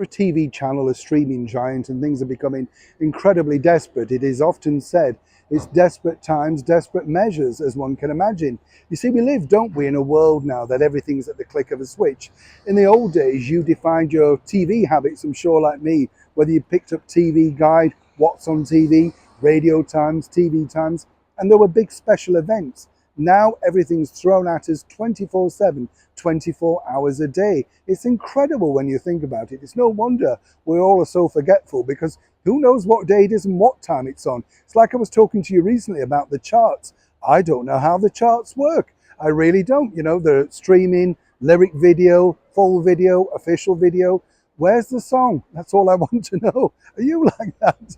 For a TV channel, a streaming giant, and things are becoming incredibly desperate, it is often said it's desperate times, desperate measures, as one can imagine. You see, we live, don't we, in a world now that everything's at the click of a switch. In the old days, you defined your TV habits, I'm sure, like me, whether you picked up TV Guide, what's on TV, radio times, TV times, and there were big special events. Now everything's thrown at us 24/7, 24 hours a day. It's incredible when you think about it. It's no wonder we all are so forgetful, because who knows what day it is and what time it's on. It's like I was talking to you recently about the charts. I don't know how the charts work. I really don't. You know, the streaming, lyric video, full video, official video. Where's the song? That's all I want to know. Are you like that?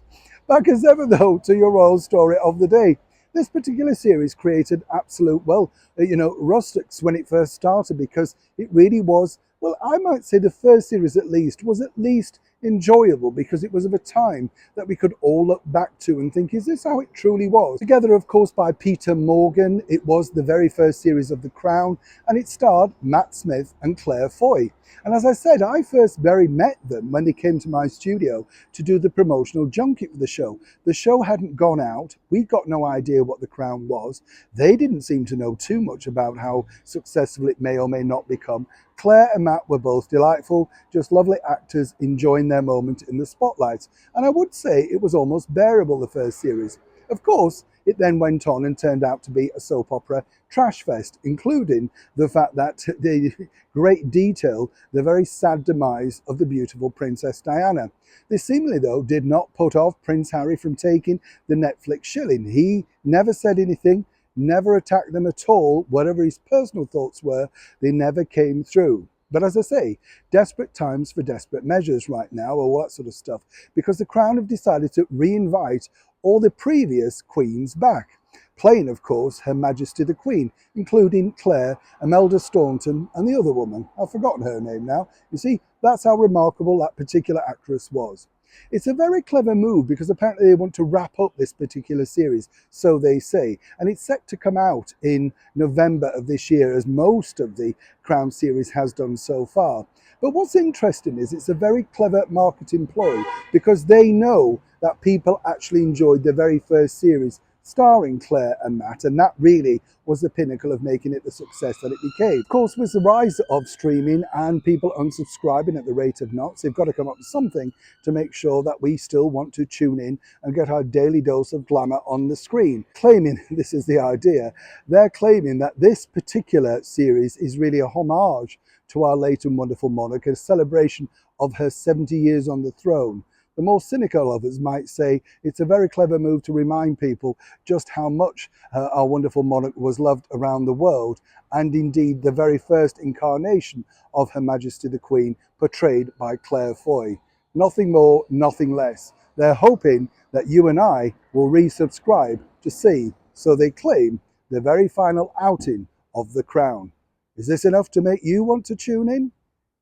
Back as ever though to your royal story of the day. This particular series created absolute, rustics when it first started, because it really was, well, I might say the first series at least enjoyable, because it was of a time that we could all look back to and think, is this how it truly was? Together, of course, by Peter Morgan, it was the very first series of The Crown, and it starred Matt Smith and Claire Foy. And as I said, I first very met them when they came to my studio to do the promotional junket for the show. The show hadn't gone out. We got no idea what The Crown was. They didn't seem to know too much about how successful it may or may not become. Claire and Matt were both delightful, just lovely actors enjoying their moment in the spotlight. And I would say it was almost bearable, the first series. Of course, it then went on and turned out to be a soap opera trash fest, including the fact that the great detail, the very sad demise of the beautiful Princess Diana. This seemingly, though, did not put off Prince Harry from taking the Netflix shilling. He never said anything, never attacked them at all. Whatever his personal thoughts were, they never came through. But as I say, desperate times for desperate measures right now, or all that sort of stuff, because the Crown have decided to re-invite all the previous queens back, playing, of course, Her Majesty the Queen, including Claire, Imelda Staunton, and the other woman. I've forgotten her name now. You see, that's how remarkable that particular actress was. It's a very clever move, because apparently they want to wrap up this particular series, so they say, and it's set to come out in November of this year, as most of the Crown series has done so far. But what's interesting is it's a very clever marketing ploy, because they know that people actually enjoyed the very first series starring Claire and Matt, and that really was the pinnacle of making it the success that it became. Of course, with the rise of streaming and people unsubscribing at the rate of knots, they've got to come up with something to make sure that we still want to tune in and get our daily dose of glamour on the screen. Claiming, this is the idea, they're claiming that this particular series is really a homage to our late and wonderful monarch, a celebration of her 70 years on the throne. The more cynical of us might say it's a very clever move to remind people just how much our wonderful monarch was loved around the world, and indeed the very first incarnation of Her Majesty the Queen, portrayed by Claire Foy. Nothing more, nothing less. They're hoping that you and I will resubscribe to see, so they claim, the very final outing of The Crown. Is this enough to make you want to tune in?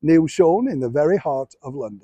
Neil Sean in the very heart of London.